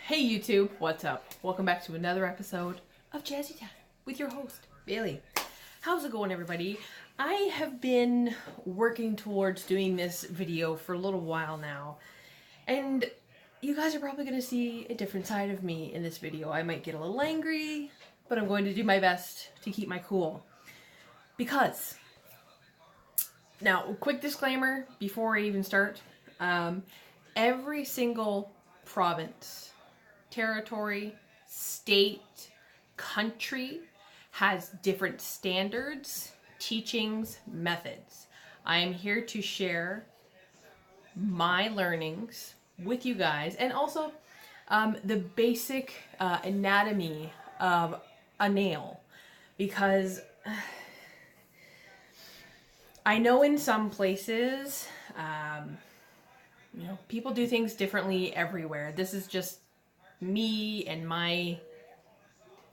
Hey YouTube, what's up? Welcome back to another episode of Jazzy Time with your host, Bailey. How's it going, everybody? I have been working towards doing this video for a little while now, and you guys are probably going to see a different side of me in this video. I might get a little angry, but I'm going to do my best to keep my cool. Because, now, quick disclaimer before I even start, every single province, territory, state, country has different standards, teachings, methods. I am here to share my learnings with you guys, and also the basic anatomy of a nail, because I know in some places people do things differently everywhere. This is just me and my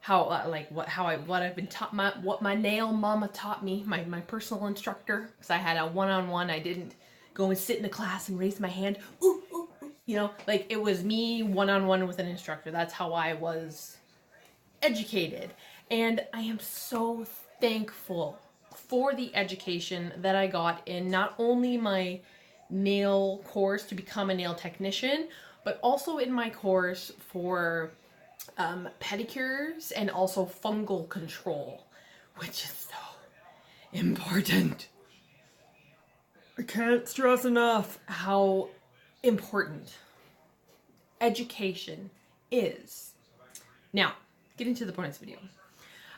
what I've been taught, what my nail mama taught me, my personal instructor. Because I had a one-on-one. I didn't go and sit in a class and raise my hand. Ooh, ooh, ooh. Like it was me one-on-one with an instructor. That's how I was educated, and I am so thankful for the education that I got in not only my nail course to become a nail technician, but also in my course for pedicures and also fungal control, which is so important. I can't stress enough how important education is. Now, getting to the point of this video.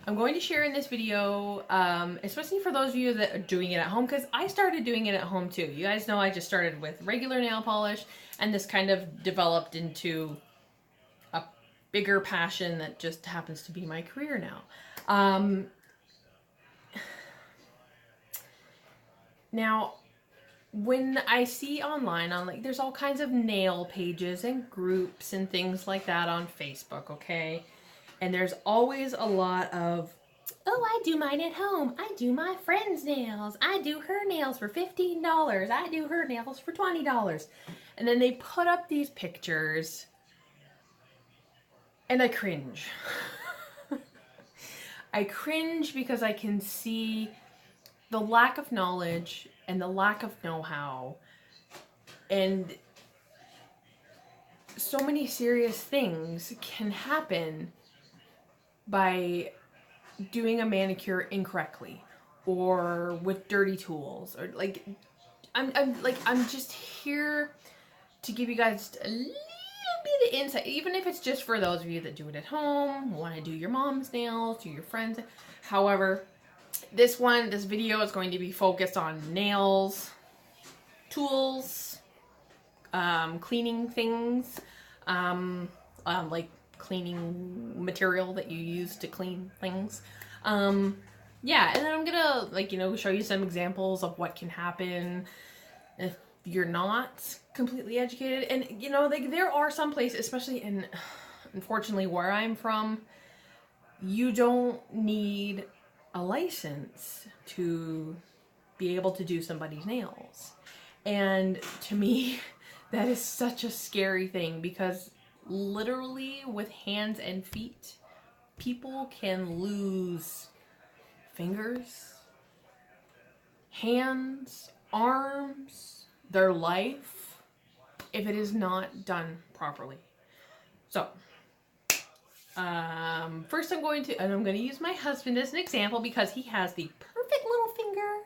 I'm going to share in this video, especially for those of you that are doing it at home, because I started doing it at home too. You guys know I just started with regular nail polish, and this kind of developed into a bigger passion that just happens to be my career now. Now, when I see online, there's all kinds of nail pages and groups and things like that on Facebook, okay? And there's always a lot of, oh, I do mine at home. I do my friend's nails. I do her nails for $15. I do her nails for $20. And then they put up these pictures, and I cringe. I cringe because I can see the lack of knowledge and the lack of know-how, and so many serious things can happen by doing a manicure incorrectly or with dirty tools, or I'm just here to give you guys a little bit of insight, even if it's just for those of you that do it at home, want to do your mom's nails, do your friends. However, this video is going to be focused on nails, tools, cleaning things, like cleaning material that you use to clean things. Yeah, and then I'm gonna show you some examples of what can happen if you're not completely educated. And there are some places, especially in, unfortunately, where I'm from, you don't need a license to be able to do somebody's nails. And to me, that is such a scary thing, because literally with hands and feet, people can lose fingers, hands, arms, their life, if it is not done properly. So, first I'm going to use my husband as an example, because he has the perfect little finger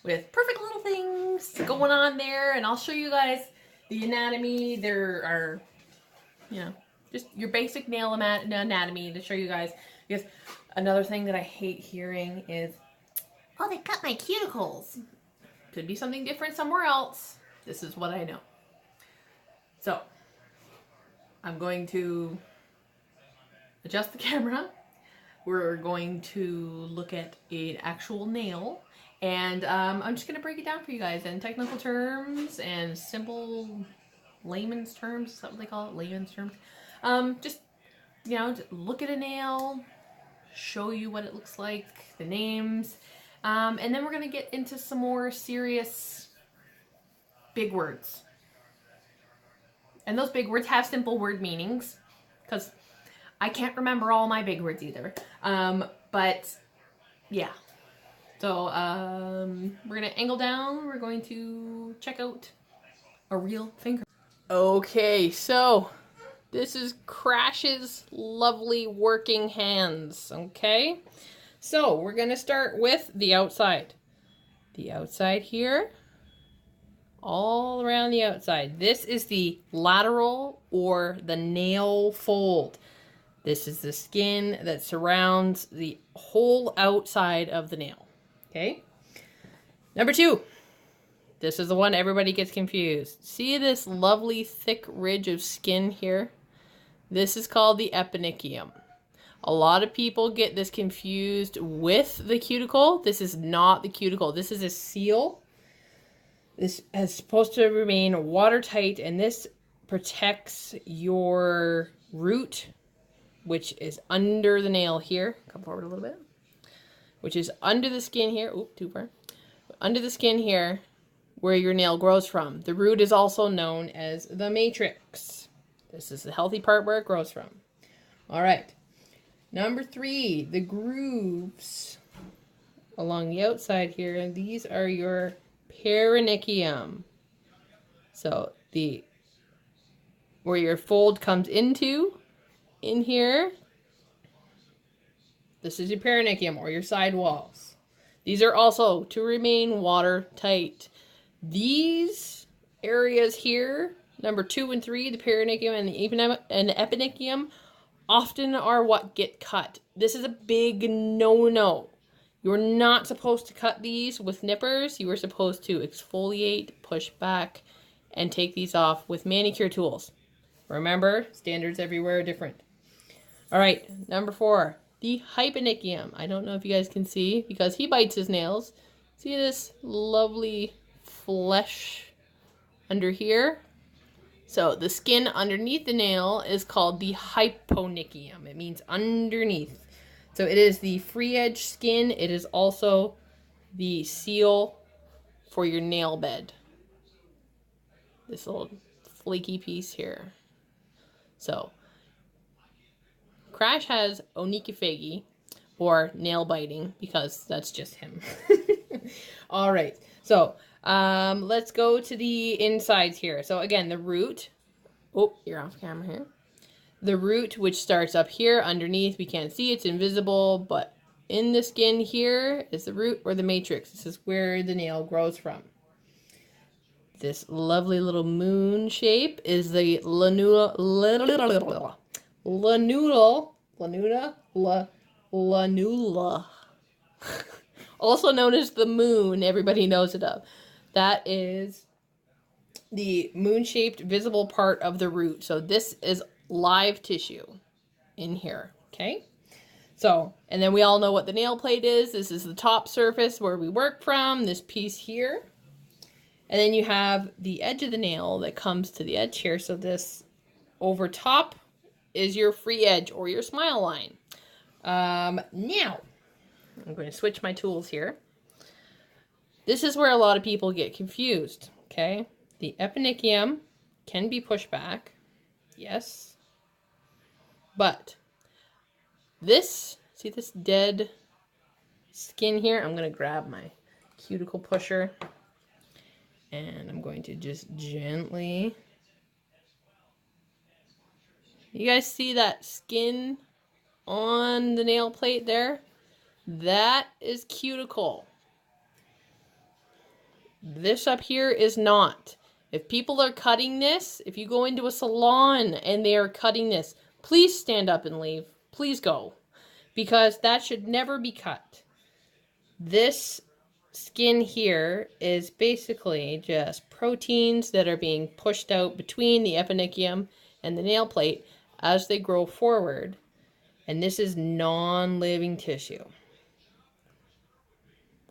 with perfect little things going on there, and I'll show you guys the anatomy. There are, just your basic nail anatomy to show you guys, because another thing that I hate hearing is, oh, they cut my cuticles. Could be something different somewhere else. This is what I know. So, I'm going to adjust the camera. We're going to look at an actual nail, and I'm just going to break it down for you guys in technical terms and simple layman's terms. Is that what they call it? Layman's terms. Just look at a nail, show you what it looks like, the names, and then we're going to get into some more serious big words. And those big words have simple word meanings, because I can't remember all my big words either. But yeah. So we're gonna angle down. We're going to check out a real finger. Okay, so this is Crash's lovely working hands. Okay, so we're gonna start with the outside. The outside here. All around the outside. This is the lateral or the nail fold. This is the skin that surrounds the whole outside of the nail. Okay? Number 2. This is the one everybody gets confused. See this lovely thick ridge of skin here? This is called the eponychium. A lot of people get this confused with the cuticle. This is not the cuticle. This is a seal. This is supposed to remain watertight, and this protects your root, which is under the nail here. Come forward a little bit. Which is under the skin here. Oop, too far. Under the skin here, where your nail grows from. The root is also known as the matrix. This is the healthy part where it grows from. All right. Number 3, the grooves along the outside here. And these are your perinechium. So where your fold comes into, in here, this is your perinechium or your side walls. These are also to remain watertight. These areas here, number 2 and 3, the perinechium and the eponychium, often are what get cut. This is a big no-no. You're not supposed to cut these with nippers. You are supposed to exfoliate, push back, and take these off with manicure tools. Remember, standards everywhere are different. All right, number 4, the hyponychium. I don't know if you guys can see because he bites his nails. See this lovely flesh under here? So the skin underneath the nail is called the hyponychium. It means underneath. So it is the free edge skin. It is also the seal for your nail bed. This little flaky piece here. So Crash has onychophagy, or nail biting, because that's just him. All right. So let's go to the insides here. So again, the root. Oh, you're off camera here. The root, which starts up here underneath, we can't see, it's invisible, but in the skin here is the root or the matrix. This is where the nail grows from. This lovely little moon shape is the lanula, also known as the moon, everybody knows it of. That is the moon-shaped visible part of the root. So this is live tissue in here, okay? So, and then we all know what the nail plate is. This is the top surface where we work from, this piece here. And then you have the edge of the nail that comes to the edge here. So this over top is your free edge or your smile line. Now, I'm going to switch my tools here. This is where a lot of people get confused, okay? The eponychium can be pushed back, yes. But this, see this dead skin here? I'm going to grab my cuticle pusher and I'm going to just gently, you guys see that skin on the nail plate there? That is cuticle. This up here is not. If people are cutting this, if you go into a salon and they are cutting this, please stand up and leave. Please go. Because that should never be cut. This skin here is basically just proteins that are being pushed out between the eponychium and the nail plate as they grow forward. And this is non-living tissue.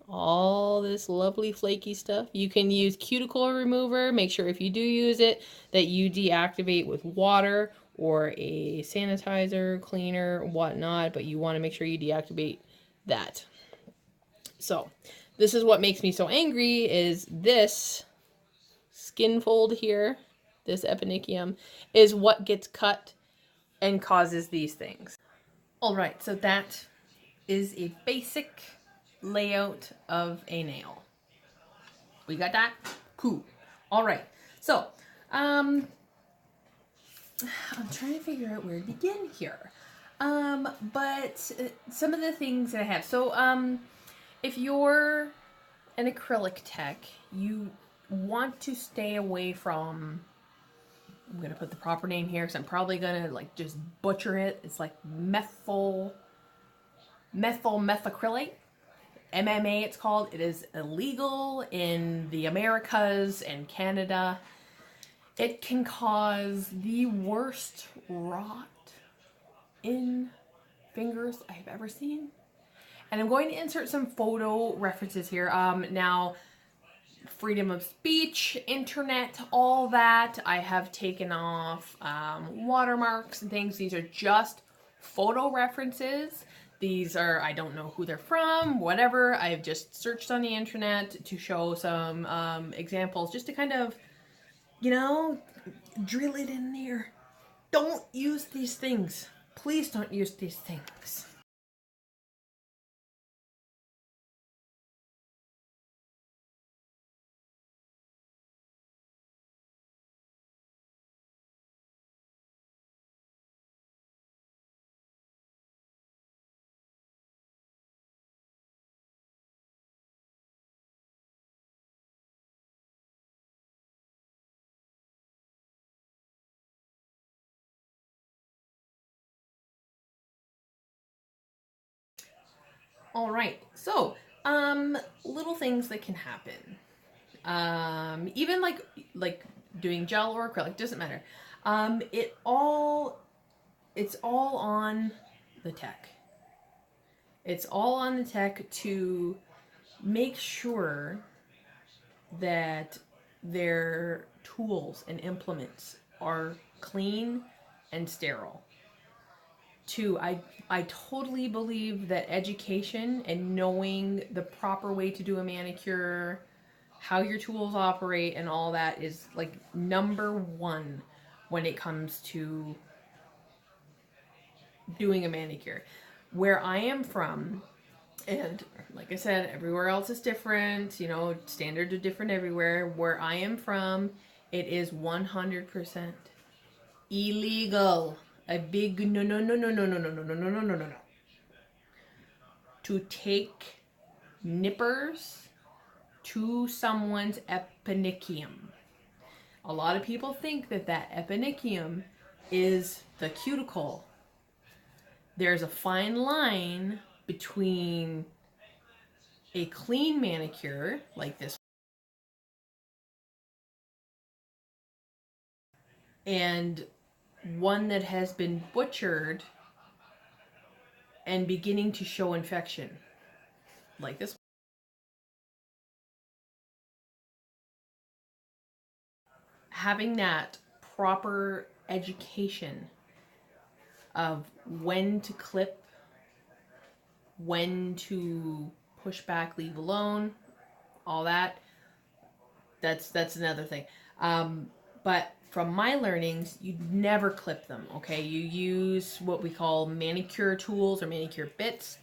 All this lovely flaky stuff. You can use cuticle remover. Make sure if you do use it that you deactivate with water or a sanitizer, cleaner, whatnot. But you want to make sure you deactivate that. So this is what makes me so angry is this skin fold here this eponychium, is what gets cut and causes these things. All right, so that is a basic layout of a nail. We got that? Cool. All right, so I'm trying to figure out where to begin here. But some of the things that I have. So if you're an acrylic tech, you want to stay away from, I'm going to put the proper name here because I'm probably going to like just butcher it. It's like methyl methacrylate. MMA it's called. It is illegal in the Americas and Canada. It can cause the worst rot in fingers I've ever seen. And I'm going to insert some photo references here. Now, freedom of speech, internet, all that, I have taken off watermarks and things. These are just photo references. These are, I don't know who they're from, whatever. I've just searched on the internet to show some examples, just to kind of, you know, drill it in there. Don't use these things. Please don't use these things. All right, so little things that can happen. Even like doing gel or acrylic, doesn't matter. It's all on the tech. It's all on the tech to make sure that their tools and implements are clean and sterile. Two, I totally believe that education and knowing the proper way to do a manicure, how your tools operate and all that is like number one when it comes to doing a manicure. Where I am from, and like I said, everywhere else is different, you know, standards are different everywhere. Where I am from, it is 100% illegal. A big no no no no no no no no no no no no no no. To take nippers to someone's eponychium. A lot of people think that that eponychium is the cuticle. There's a fine line between a clean manicure, like this, and one that has been butchered and beginning to show infection, like this. Having that proper education of when to clip, when to push back, leave alone, all that, that's another thing. But from my learnings, you never clip them, okay? You use what we call manicure tools or manicure bits.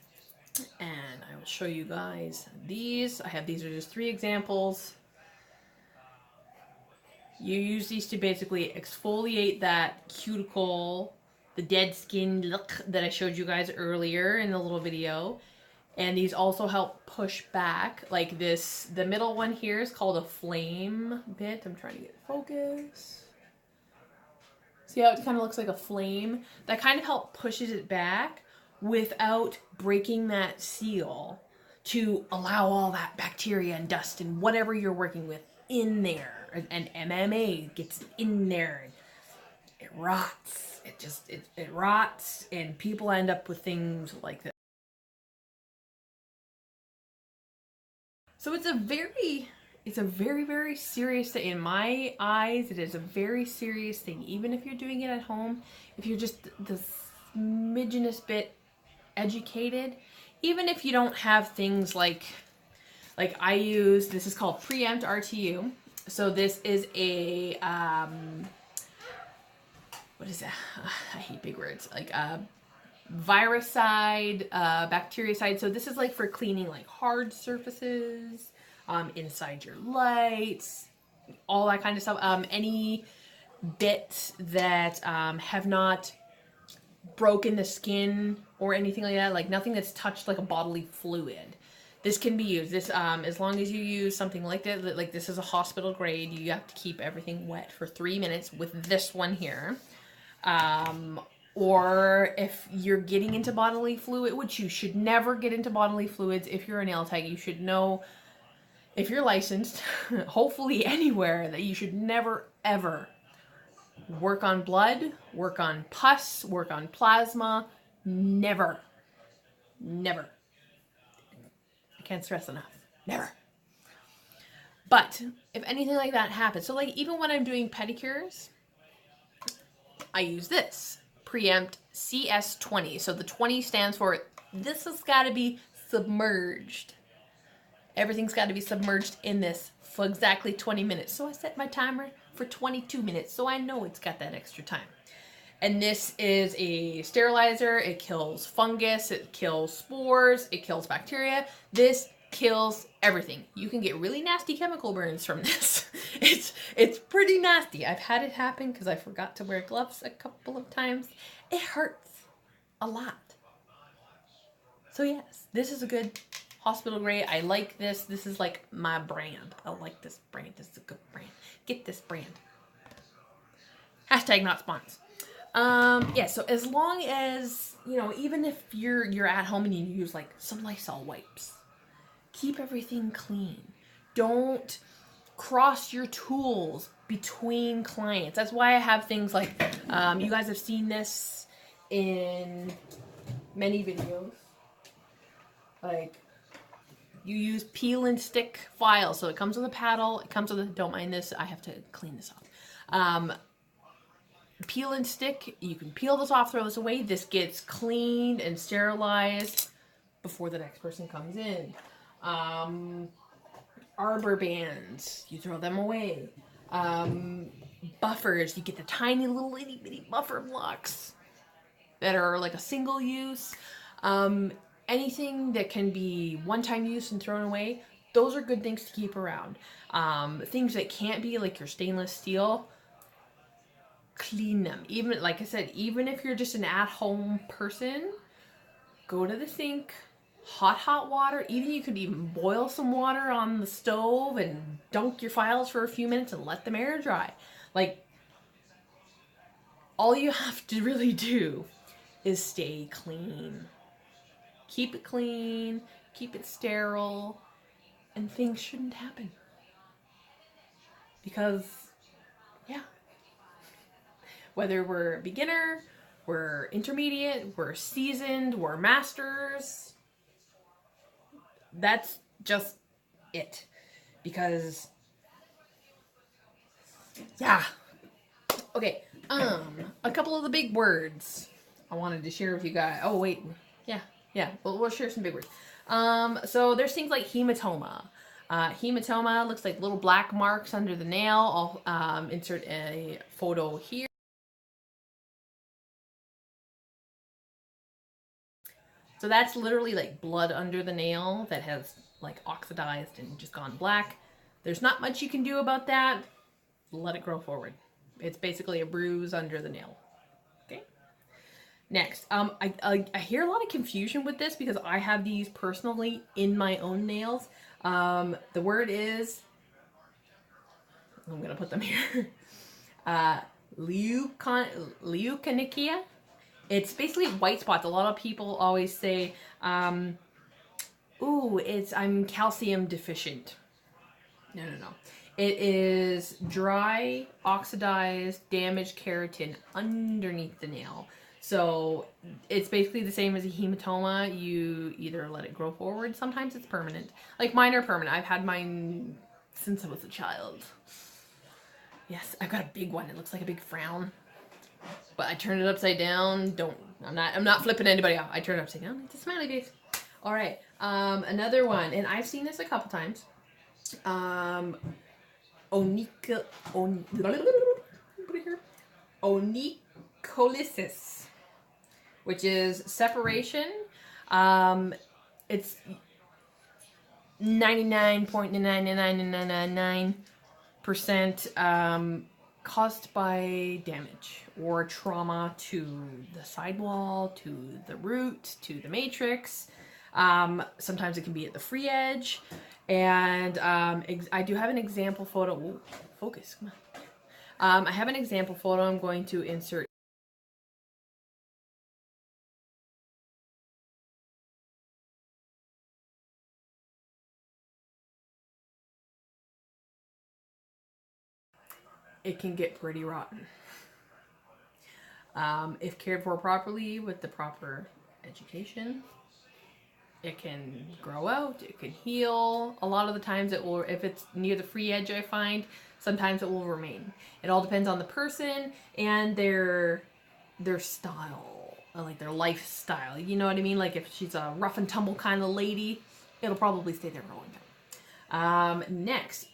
And I will show you guys these. These are just 3 examples. You use these to basically exfoliate that cuticle, the dead skin look that I showed you guys earlier in the little video. And these also help push back, like this, the middle one here is called a flame bit. I'm trying to get focus. See how it kind of looks like a flame? That kind of help pushes it back without breaking that seal to allow all that bacteria and dust and whatever you're working with in there. And MMA gets in there and it rots. It rots and people end up with things like this. So it's a very, very serious thing. In my eyes, it is a very serious thing. Even if you're doing it at home, if you're just the smidgenest bit educated, even if you don't have things like I use, this is called Preempt RTU. So this is a, what is that? I hate big words. Like viruside, bactericide. So this is like for cleaning like hard surfaces, inside your lights, all that kind of stuff. Any bits that have not broken the skin or anything like that, like nothing that's touched like a bodily fluid. This can be used. This, as long as you use something like that, like this is a hospital grade, you have to keep everything wet for 3 minutes with this one here. Or if you're getting into bodily fluid, which you should never get into bodily fluids if you're a nail tech, you should know, if you're licensed, hopefully anywhere, that you should never ever work on blood, work on pus, work on plasma. Never. Never. I can't stress enough. Never. But if anything like that happens, so like even when I'm doing pedicures, I use this. Preempt CS20. So the 20 stands for this has got to be submerged. Everything's got to be submerged in this for exactly 20 minutes. So I set my timer for 22 minutes, so I know it's got that extra time. And this is a sterilizer. It kills fungus, it kills spores, it kills bacteria. This kills everything. You can get really nasty chemical burns from this. It's pretty nasty. I've had it happen because I forgot to wear gloves a couple of times. It hurts a lot. So yes, this is a good hospital grade. I like this. This is like my brand. I like this brand. This is a good brand. Get this brand. Hashtag not spons. Yeah, so as long as, you know, even if you're at home and you use like some Lysol wipes, keep everything clean. Don't cross your tools between clients. That's why I have things like, you guys have seen this in many videos. Like, you use peel and stick files. So it comes with a paddle. It comes with a, don't mind this, I have to clean this off. Peel and stick, you can peel this off, throw this away. This gets cleaned and sterilized before the next person comes in. Arbor bands, you throw them away. Buffers, you get the tiny little itty bitty buffer blocks that are like a single use. Anything that can be one-time use and thrown away, those are good things to keep around. Things that can't be, like your stainless steel, clean them. Even, like I said, even if you're just an at-home person, go to the sink, hot water. Even you could even boil some water on the stove and dunk your files for a few minutes and let them air dry. Like, all you have to really do is stay clean. Keep it clean, keep it sterile, and things shouldn't happen. Because, yeah, whether we're beginner, we're intermediate, we're seasoned, we're masters, that's just it. Because, yeah. Okay, a couple of the big words I wanted to share with you guys. Oh, wait, yeah, we'll share some big words. So there's things like hematoma. Hematoma looks like little black marks under the nail. I'll insert a photo here. So that's literally like blood under the nail that has like oxidized and just gone black. There's not much you can do about that. Let it grow forward. It's basically a bruise under the nail. Okay. Next, I hear a lot of confusion with this because I have these personally in my own nails. The word is, I'm gonna put them here, leukonychia. It's basically white spots. A lot of people always say, ooh, I'm calcium deficient. No. It is dry, oxidized, damaged keratin underneath the nail. So it's basically the same as a hematoma. You either let it grow forward. Sometimes it's permanent. Like mine are permanent. I've had mine since I was a child. Yes, I've got a big one. It looks like a big frown. But I turn it upside down. I'm not flipping anybody off. I turn it upside down. It's a smiley face. All right. Another one, and I've seen this a couple times. onycho, onycholysis, which is separation. It's 99.99999% caused by damage or trauma to the sidewall, to the root, to the matrix. Sometimes it can be at the free edge. And I do have an example photo. Whoa, focus, come on. I have an example photo I'm going to insert. It can get pretty rotten. If cared for properly with the proper education, it can grow out, it can heal. A lot of the times it will, if it's near the free edge, I find, sometimes it will remain. It all depends on the person and their style, like their lifestyle. You know what I mean? Like if she's a rough and tumble kind of lady, it'll probably stay there for a long time. Next,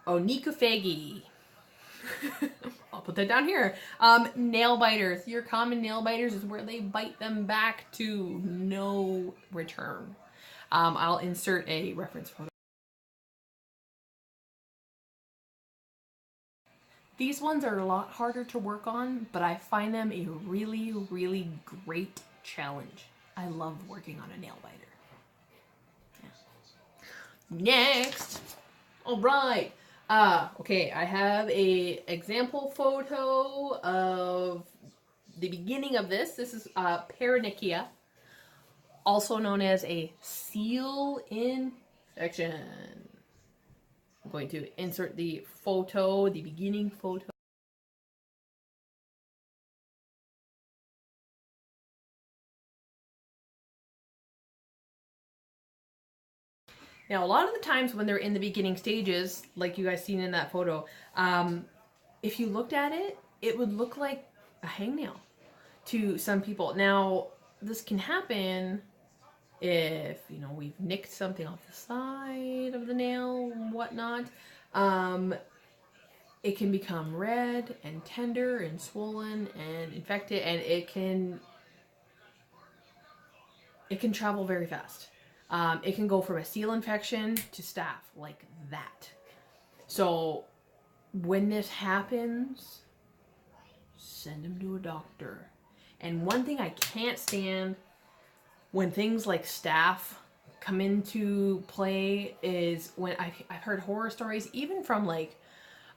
onychophagy. I'll put that down here. Nail biters. Your common nail biters is where they bite them back to no return. I'll insert a reference photo. These ones are a lot harder to work on, but I find them a really, really great challenge. I love working on a nail biter. Yeah. Next. All right. Okay, I have a example photo of the beginning of this. This is paronychia, also known as a seal infection. I'm going to insert the photo, the beginning photo. Now, a lot of the times when they're in the beginning stages, like you guys seen in that photo, if you looked at it, it would look like a hangnail to some people. Now, this can happen if, you know, we've nicked something off the side of the nail and whatnot. It can become red and tender and swollen and infected, and it can travel very fast. It can go from a seal infection to staph, like that. So when this happens, send them to a doctor. And one thing I can't stand when things like staph come into play is when I've heard horror stories, even from like,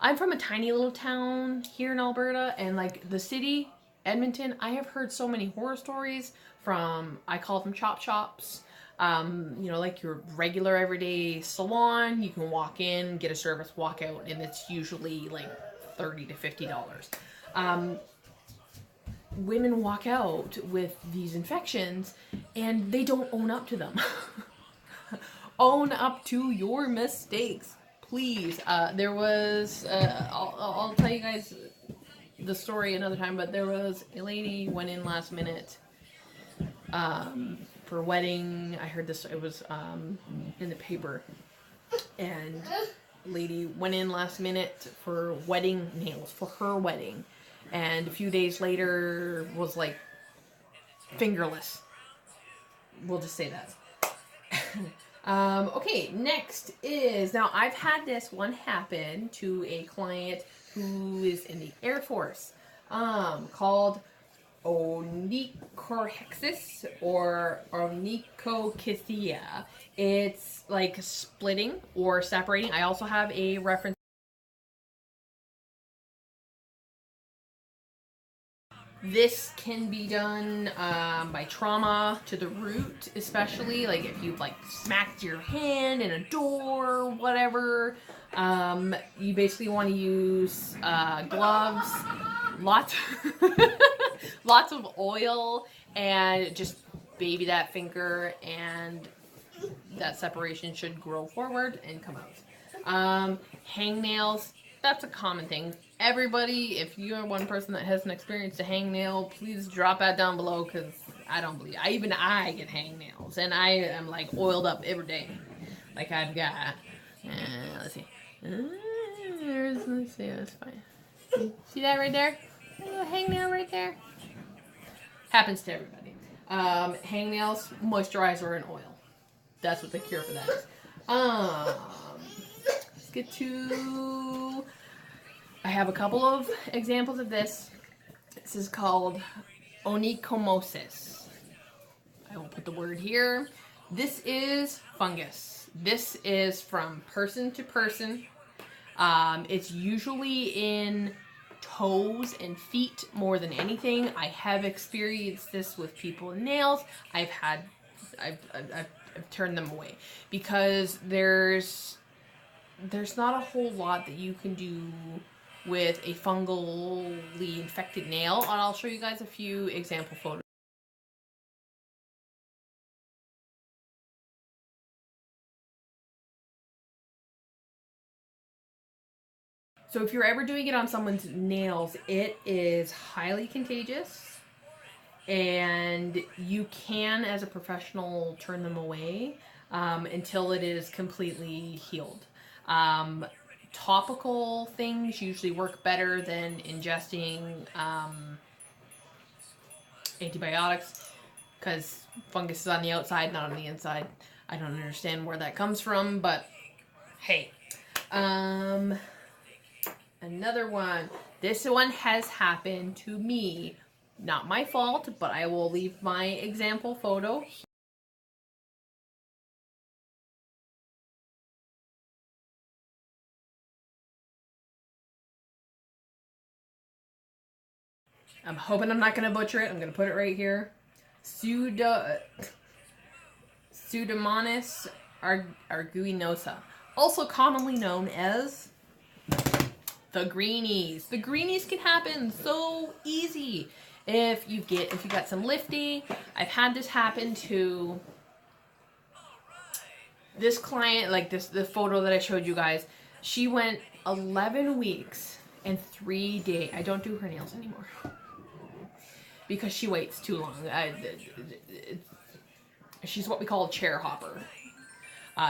I'm from a tiny little town here in Alberta, and like the city, Edmonton, I have heard so many horror stories from, I call them chop shops. You know, like your regular everyday salon, you can walk in, get a service, walk out, and it's usually like $30 to $50. Women walk out with these infections and they don't own up to them. Own up to your mistakes, please. There was, I'll tell you guys the story another time, but there was a lady went in last minute for a wedding. I heard this, it was in the paper, and lady went in last minute for wedding nails for her wedding, and a few days later was like fingerless. We'll just say that. Okay, next is, now I've had this one happen to a client who is in the Air Force, called onychorhexis or onychochythia. It's like splitting or separating. I also have a reference. This can be done by trauma to the root, especially like if you've like smacked your hand in a door, whatever. You basically want to use gloves, lots of oil, and just baby that finger, and that separation should grow forward and come out. Hangnails, that's a common thing. Everybody, if you're one person that hasn't experienced a hangnail, please drop that down below, because I don't believe, even I get hangnails, and I am like oiled up every day. Like I've got, let's see, let's see, that's fine. See that right there? A little hangnail right there. Happens to everybody. Hangnails, moisturizer, and oil. That's what the cure for that is. Let's get to... I have a couple of examples of this. This is called onychomosis. I will put the word here. This is fungus. This is from person to person. It's usually in toes and feet more than anything. I have experienced this with people with nails. I've turned them away because there's not a whole lot that you can do with a fungally infected nail. And I'll show you guys a few example photos. So if you're ever doing it on someone's nails, it is highly contagious, and you can, as a professional, turn them away until it is completely healed. Topical things usually work better than ingesting antibiotics, because fungus is on the outside, not on the inside. I don't understand where that comes from, but hey. Another one. This one has happened to me. Not my fault, but I will leave my example photo here. I'm hoping I'm not going to butcher it. I'm going to put it right here. Pseudomonas aeruginosa, also commonly known as the greenies. The greenies can happen so easy if you got some lifting. I've had this happen to this client, like the photo that I showed you guys. She went 11 weeks and 3 days. I don't do her nails anymore because she waits too long. She's what we call a chair hopper.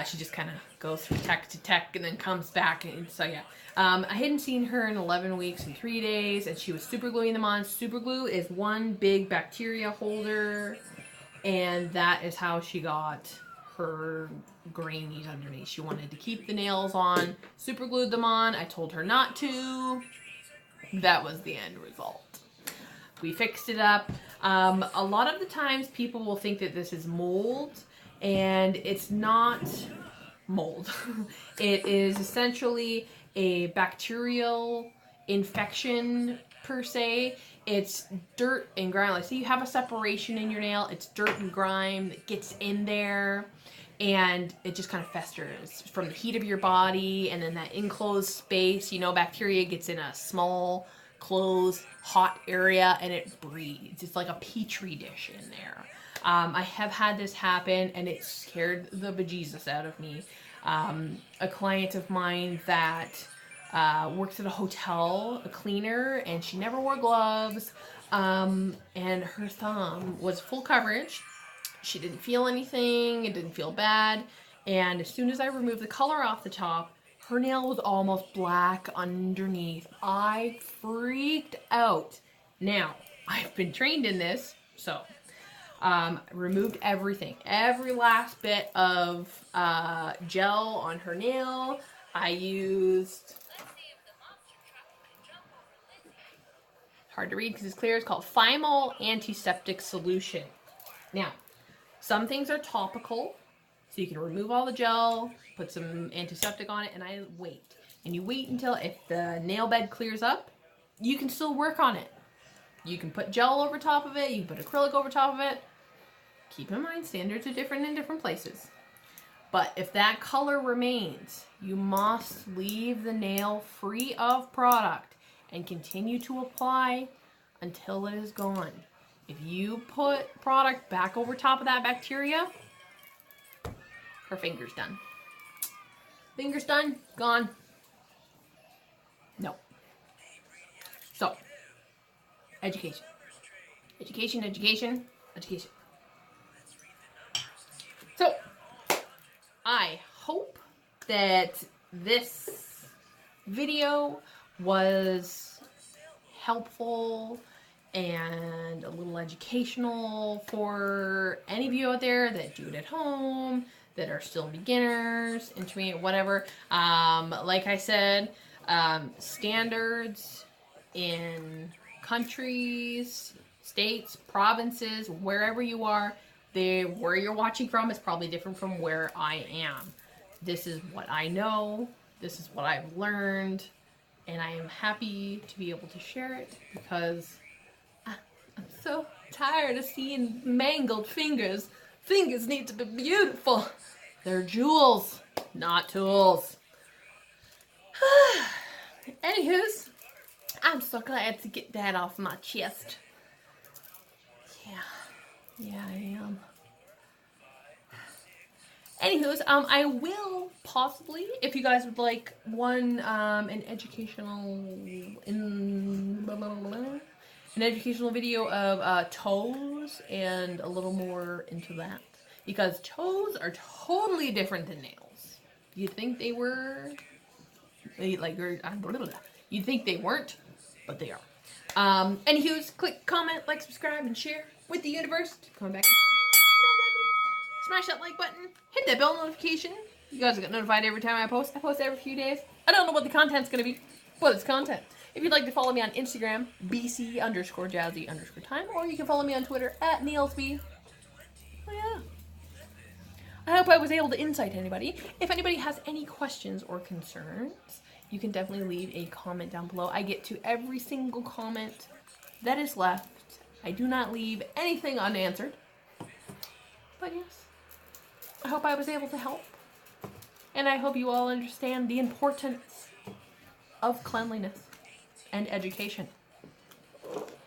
She just kind of goes from tech to tech and then comes back. And so, yeah. I hadn't seen her in 11 weeks and 3 days, and she was super gluing them on. Super glue is one big bacteria holder, and that is how she got her grainies underneath. She wanted to keep the nails on, super glued them on. I told her not to. That was the end result. We fixed it up. A lot of the times people will think that this is mold, and it's not mold. It is essentially a bacterial infection per se. It's dirt and grime. Like, so you have a separation in your nail. It's dirt and grime that gets in there, and it just kind of festers from the heat of your body, and then that enclosed space. You know, bacteria gets in a small, closed, hot area, and it breeds. It's like a petri dish in there. I have had this happen, and it scared the bejesus out of me. A client of mine that works at a hotel, a cleaner, and she never wore gloves, and her thumb was full coverage. She didn't feel anything, it didn't feel bad, and as soon as I removed the color off the top, her nail was almost black underneath. I freaked out. Now, I've been trained in this, so removed everything, every last bit of gel on her nail. I used, hard to read because it's clear, it's called Thymol antiseptic solution. Now, some things are topical, so you can remove all the gel, put some antiseptic on it, and I wait. And you wait until, if the nail bed clears up, you can still work on it. You can put gel over top of it, you can put acrylic over top of it. Keep in mind, standards are different in different places. But if that color remains, you must leave the nail free of product and continue to apply until it is gone. If you put product back over top of that bacteria, her finger's done. Finger's done, gone. No. So, education. Education, education, education. So, I hope that this video was helpful and a little educational for any of you out there that do it at home, that are still beginners, intermediate, whatever. Like I said, standards in countries, states, provinces, wherever you are, where you're watching from is probably different from where I am. This is what I know. This is what I've learned. And I am happy to be able to share it because I'm so tired of seeing mangled fingers. Fingers need to be beautiful. They're jewels, not tools. Anywho's, I'm so glad to get that off my chest. Yeah, I am. Anywho's, I will possibly, if you guys would like an educational video of toes and a little more into that, because toes are totally different than nails. You'd think they were, you'd think they weren't, but they are. Anywho's, click, comment, like, subscribe, and share with the universe. Coming back. Smash that like button. Hit that bell notification. You guys will get notified every time I post. I post every few days. I don't know what the content's going to be, but it's content. If you'd like to follow me on Instagram, BC_Jazzy_time, or you can follow me on Twitter @NeilsB. Oh yeah. I hope I was able to insight anybody. If anybody has any questions or concerns, you can definitely leave a comment down below. I get to every single comment that is left. I do not leave anything unanswered. But yes, I hope I was able to help. And I hope you all understand the importance of cleanliness and education.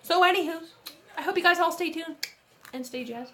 So anywho, I hope you guys all stay tuned and stay jazzy.